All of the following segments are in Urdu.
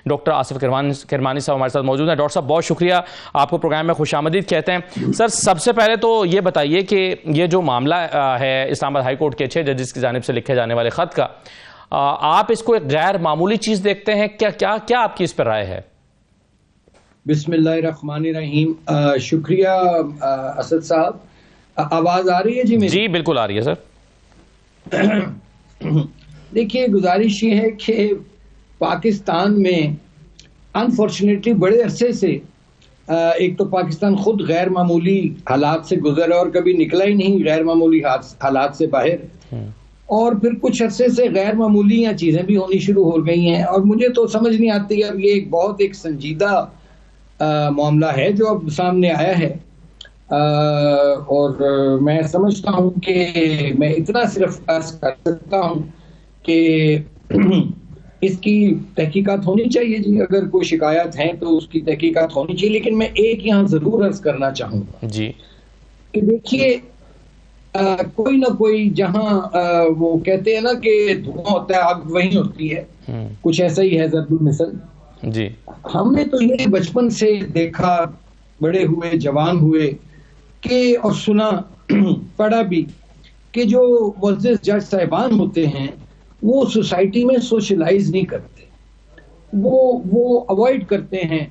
ڈاکٹر آصف کرمانی صاحب ہمارے ساتھ موجود ہیں۔ ڈاکٹر صاحب بہت شکریہ، آپ کو پروگرام میں خوش آمدید کہتے ہیں۔ سر سب سے پہلے تو یہ بتائیے کہ یہ جو معاملہ ہے اسلام آباد ہائی کورٹ کے 6 ججز کی جانب سے لکھے جانے والے خط کا، آپ اس کو ایک غیر معمولی چیز دیکھتے ہیں؟ کیا آپ کی اس پر رائے ہے؟ بسم اللہ الرحمن الرحیم۔ شکریہ اسد صاحب۔ آواز آ رہی ہے جی میری؟ جی بالکل آ رہی ہے سر۔ دیکھیے، گزارش یہ ہے کہ پاکستان میں انفارچونیٹلی بڑے عرصے سے ایک تو پاکستان خود غیر معمولی حالات سے گزرا اور کبھی نکلا ہی نہیں غیر معمولی حالات سے باہر، اور پھر کچھ عرصے سے غیر معمولی چیزیں بھی ہونی شروع ہو گئی ہیں، اور مجھے تو سمجھ نہیں آتی اب یہ ایک سنجیدہ معاملہ ہے جو اب سامنے آیا ہے، اور میں سمجھتا ہوں کہ میں اتنا صرف عرض کر سکتا ہوں کہ اس کی تحقیقات ہونی چاہیے جی، اگر کوئی شکایات ہیں تو اس کی تحقیقات ہونی چاہیے، لیکن میں ایک یہاں ضرور عرض کرنا چاہوں گا جی کہ دیکھیے کوئی نہ کوئی جہاں وہ کہتے ہیں نا کہ دھواں ہوتا ہے آگ وہیں ہوتی ہے، کچھ ایسا ہی ہے ضرب المثل۔ جی ہم نے تو یہ بچپن سے دیکھا، بڑے ہوئے، جوان ہوئے کہ اور سنا پڑھا بھی کہ جو معزز جج صاحبان ہوتے ہیں وہ سوسائٹی میں سوشلائز نہیں کرتے، وہ اوائڈ کرتے ہیں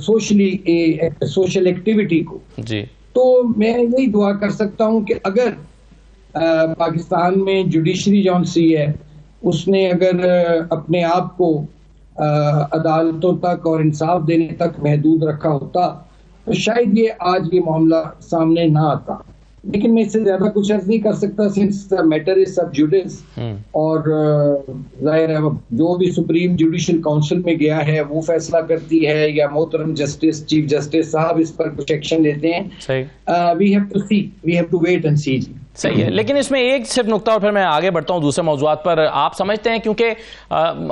سوشل ایکٹیویٹی کو۔ جی تو میں یہی دعا کر سکتا ہوں کہ اگر پاکستان میں جوڈیشری جون سی ہے اس نے اگر اپنے آپ کو عدالتوں تک اور انصاف دینے تک محدود رکھا ہوتا تو شاید آج یہ معاملہ سامنے نہ آتا، لیکن میں اس سے زیادہ کچھ عرض نہیں کر سکتا since matter is sub Judas, اور ظاہر ہے جو بھی سپریم جوڈیشل کونسل میں گیا ہے وہ فیصلہ کرتی ہے یا محترم جسٹس چیف جسٹس صاحب اس پر کچھ ایکشن لیتے ہیں۔ We have to wait and see جی۔ صحیح ہے، لیکن اس میں ایک صرف نقطہ اور پھر میں آگے بڑھتا ہوں دوسرے موضوعات پر۔ آپ سمجھتے ہیں کیونکہ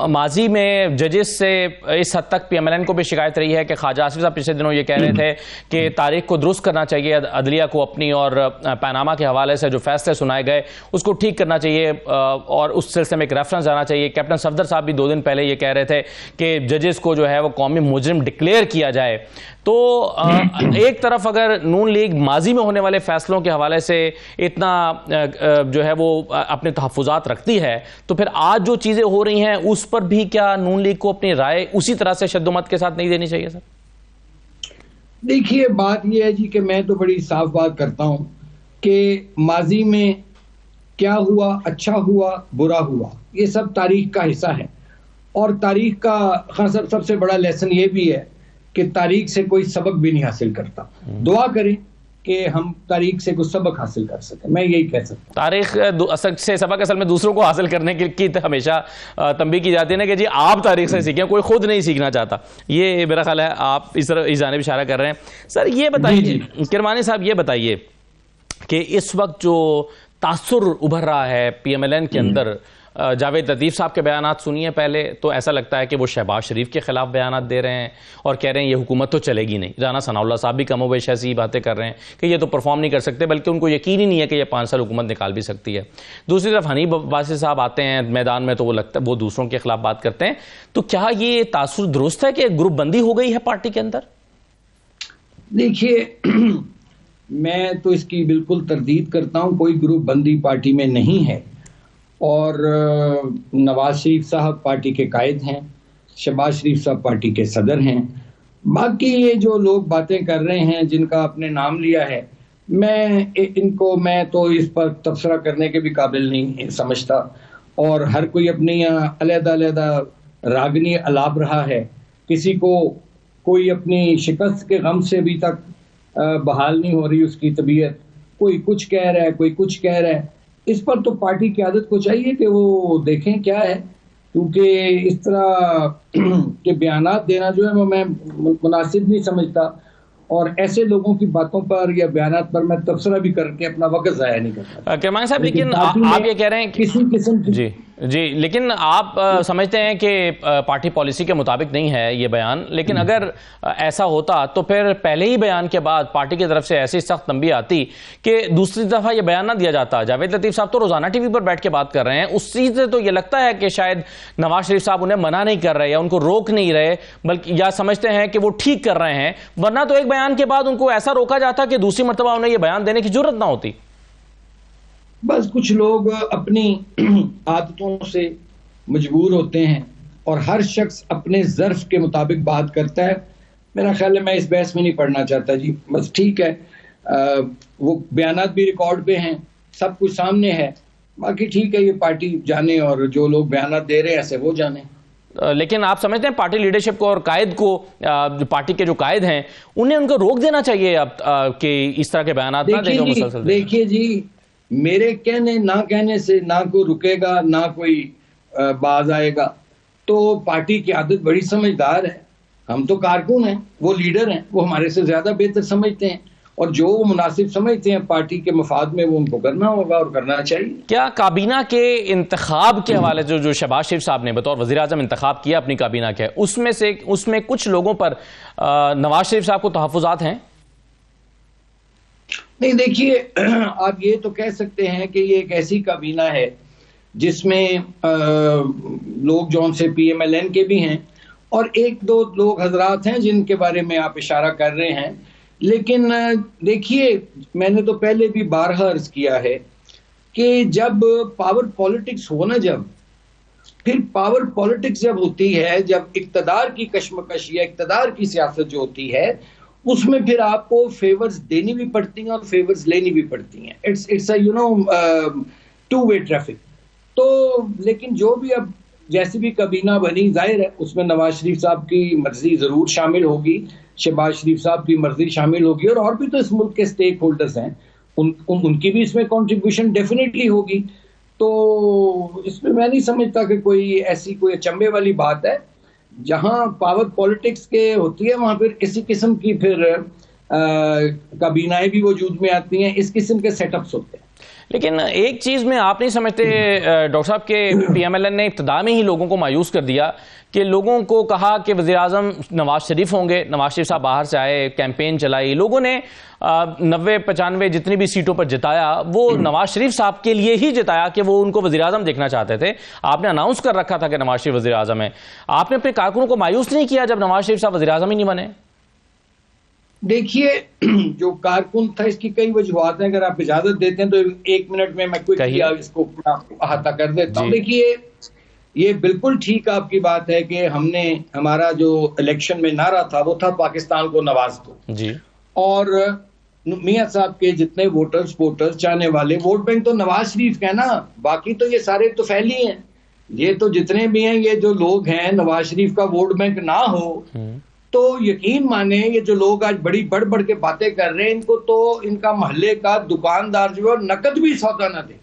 ماضی میں ججز سے اس حد تک پی ایم ایل این کو بھی شکایت رہی ہے کہ خواجہ آصف صاحب پچھلے دنوں یہ کہہ رہے تھے کہ تاریخ کو درست کرنا چاہیے عدلیہ کو اپنی، اور پاناما کے حوالے سے جو فیصلے سنائے گئے اس کو ٹھیک کرنا چاہیے، اور اس سلسلے میں ایک ریفرنس آنا چاہیے۔ کیپٹن صفدر صاحب بھی 2 دن پہلے یہ کہہ رہے تھے کہ ججز کو جو ہے وہ قومی مجرم ڈکلیئر کیا جائے۔ تو ایک طرف اگر نون لیگ ماضی میں ہونے والے فیصلوں کے حوالے سے اتنا جو ہے وہ اپنے تحفظات رکھتی ہے، تو پھر آج جو چیزیں ہو رہی ہیں اس پر بھی کیا نون لیگ کو اپنی رائے اسی طرح سے شد و مت کے ساتھ نہیں دینی چاہیے سر؟ دیکھیے بات یہ ہے جی کہ میں تو بڑی صاف بات کرتا ہوں کہ ماضی میں کیا ہوا، اچھا ہوا، برا ہوا، یہ سب تاریخ کا حصہ ہے، اور تاریخ کا سب سے بڑا لیسن یہ بھی ہے کہ تاریخ سے کوئی سبق بھی نہیں حاصل کرتا۔ دعا کریں کہ ہم تاریخ سے کوئی سبق حاصل کر سکیں، میں یہی کہہ سکتا ہوں۔ تاریخ سے سبق اصل میں دوسروں کو حاصل کرنے کی ہمیشہ تنبیہ کی جاتی ہے نا کہ جی آپ تاریخ سے سیکھیں، کوئی خود نہیں سیکھنا چاہتا۔ یہ میرا خیال ہے آپ اس جانب اشارہ کر رہے ہیں۔ سر یہ بتائیے کرمانی صاحب، یہ بتائیے کہ اس وقت جو تاثر ابھر رہا ہے پی ایم ایل این کے اندر، جاوید لطیف صاحب کے بیانات سنیے پہلے تو ایسا لگتا ہے کہ وہ شہباز شریف کے خلاف بیانات دے رہے ہیں اور کہہ رہے ہیں یہ حکومت تو چلے گی نہیں۔ رانا ثناء اللہ صاحب بھی کم و بیش ایسی باتیں کر رہے ہیں کہ یہ تو پرفارم نہیں کر سکتے، بلکہ ان کو یقین ہی نہیں ہے کہ یہ 5 سال حکومت نکال بھی سکتی ہے۔ دوسری طرف حنیف عباسی صاحب آتے ہیں میدان میں تو وہ لگتا ہے وہ دوسروں کے خلاف بات کرتے ہیں۔ تو کیا یہ تاثر درست ہے کہ گروپ بندی ہو گئی ہے پارٹی کے اندر؟ دیکھیے میں تو اس کی بالکل تردید کرتا ہوں، کوئی گروپ بندی پارٹی میں نہیں ہے، اور نواز شریف صاحب پارٹی کے قائد ہیں، شہباز شریف صاحب پارٹی کے صدر ہیں۔ باقی یہ جو لوگ باتیں کر رہے ہیں جن کا آپ نے نام لیا ہے، میں تو اس پر تبصرہ کرنے کے بھی قابل نہیں سمجھتا، اور ہر کوئی اپنی علیحدہ علیحدہ راگنی الاپ رہا ہے۔ کسی کو کوئی اپنی شکست کے غم سے ابھی تک بحال نہیں ہو رہی اس کی طبیعت، کوئی کچھ کہہ رہا ہے، کوئی کچھ کہہ رہا ہے۔ اس پر تو پارٹی قیادت کو چاہیے کہ وہ دیکھیں کیا ہے، کیونکہ اس طرح کے بیانات دینا جو ہے وہ میں مناسب نہیں سمجھتا، اور ایسے لوگوں کی باتوں پر یا بیانات پر میں تبصرہ بھی کر کے اپنا وقت ضائع نہیں کرتا۔ کرمانی صاحب لیکن آپ یہ کہہ رہے ہیں کہ کسی قسم کی جی، لیکن آپ سمجھتے ہیں کہ پارٹی پالیسی کے مطابق نہیں ہے یہ بیان، لیکن اگر ایسا ہوتا تو پھر پہلے ہی بیان کے بعد پارٹی کی طرف سے ایسی سخت تنبیہ آتی کہ دوسری دفعہ یہ بیان نہ دیا جاتا۔ جاوید لطیف صاحب تو روزانہ ٹی وی پر بیٹھ کے بات کر رہے ہیں، اس چیز سے تو یہ لگتا ہے کہ شاید نواز شریف صاحب انہیں منع نہیں کر رہے یا ان کو روک نہیں رہے، بلکہ یا سمجھتے ہیں کہ وہ ٹھیک کر رہے ہیں، ورنہ تو ایک بیان کے بعد ان کو ایسا روکا جاتا کہ دوسری مرتبہ انہیں یہ بیان دینے کی جرت نہ ہوتی۔ بس کچھ لوگ اپنی عادتوں سے مجبور ہوتے ہیں اور ہر شخص اپنے ظرف کے مطابق بات کرتا ہے۔ میرا خیال ہے میں اس بحث میں نہیں پڑھنا چاہتا جی، بس ٹھیک ہے، وہ بیانات بھی ریکارڈ پہ ہیں، سب کچھ سامنے ہے، باقی ٹھیک ہے، یہ پارٹی جانے اور جو لوگ بیانات دے رہے ہیں ایسے وہ جانے۔ لیکن آپ سمجھتے ہیں پارٹی لیڈرشپ کو اور قائد کو، پارٹی کے جو قائد ہیں انہیں ان کو روک دینا چاہیے اب کہ اس طرح کے بیانات نہ دیں جو مسلسل دیں؟ دیکھیے جی، میرے کہنے نہ کہنے سے نہ کوئی رکے گا نہ کوئی باز آئے گا، تو پارٹی کی عادت بڑی سمجھدار ہے، ہم تو کارکن ہیں، وہ لیڈر ہیں، وہ ہمارے سے زیادہ بہتر سمجھتے ہیں، اور جو وہ مناسب سمجھتے ہیں پارٹی کے مفاد میں وہ ان کو کرنا ہوگا اور کرنا چاہیے۔ کیا کابینہ کے انتخاب کے حوالے سے جو شہباز شریف صاحب نے بطور وزیر اعظم انتخاب کیا اپنی کابینہ کے، اس میں کچھ لوگوں پر نواز شریف صاحب کو تحفظات ہیں؟ نہیں، دیکھیے، آپ یہ تو کہہ سکتے ہیں کہ یہ ایک ایسی کابینہ ہے جس میں لوگ جون سے پی ایم ایل این کے بھی ہیں اور ایک دو لوگ حضرات ہیں جن کے بارے میں آپ اشارہ کر رہے ہیں، لیکن دیکھیے، میں نے تو پہلے بھی بارہا عرض کیا ہے کہ جب پاور پالیٹکس ہو نا، پھر پاور پالیٹکس جب ہوتی ہے، جب اقتدار کی کشمکش یا اقتدار کی سیاست جو ہوتی ہے اس میں پھر آپ کو فیورز دینی بھی پڑتی ہیں اور فیورز لینی بھی پڑتی ہیں، اٹس ٹو وے ٹریفک۔ تو لیکن جو بھی اب جیسی بھی کابینہ بنی، ظاہر ہے اس میں نواز شریف صاحب کی مرضی ضرور شامل ہوگی، شہباز شریف صاحب کی مرضی شامل ہوگی، اور بھی تو اس ملک کے سٹیک ہولڈرز ہیں، ان کی بھی اس میں کنٹریبیوشن ڈیفینیٹلی ہوگی۔ تو اس میں نہیں سمجھتا کہ کوئی ایسی کوئی اچنبے والی بات ہے، جہاں پاور پالیٹکس کے ہوتی ہے وہاں پھر اسی قسم کی پھر کابینائیں بھی وجود میں آتی ہیں، اس قسم کے سیٹ اپس ہوتے ہیں۔ لیکن ایک چیز میں آپ نہیں سمجھتے ڈاکٹر صاحب کہ پی ایم ایل این نے ابتدا میں ہی لوگوں کو مایوس کر دیا کہ لوگوں کو کہا کہ وزیر اعظم نواز شریف ہوں گے، نواز شریف صاحب باہر سے آئے، کیمپین چلائی، لوگوں نے 90-95 جتنی بھی سیٹوں پر جتایا وہ نواز شریف صاحب کے لیے ہی جتایا کہ وہ ان کو وزیر اعظم دیکھنا چاہتے تھے۔ آپ نے اناؤنس کر رکھا تھا کہ نواز شریف وزیر اعظم ہے، آپ نے اپنے کارکنوں کو مایوس نہیں کیا جب نواز شریف صاحب وزیر اعظم ہی نہیں بنے؟ دیکھیے، جو کارکن تھا اس کی کئی وجوہات ہیں، اگر آپ اجازت دیتے ہیں تو 1 منٹ میں کوئی اس کو احاطہ کر دیتا ہوں۔ دیکھیے، یہ بالکل ٹھیک آپ کی بات ہے کہ ہمارا جو الیکشن میں نعرہ تھا وہ تھا پاکستان کو نواز دو، جی، اور میاں صاحب کے جتنے ووٹرز چاہنے والے ووٹ بینک تو نواز شریف کا نا، باقی تو یہ سارے تو پھیلی ہیں، یہ تو جتنے بھی ہیں یہ جو لوگ ہیں نواز شریف کا ووٹ بینک نہ ہو تو یقین مانیں یہ جو لوگ آج بڑی بڑھ کے باتیں کر رہے ہیں ان کو تو ان کا محلے کا دکاندار جو ہے نقد بھی سودا نہ دے۔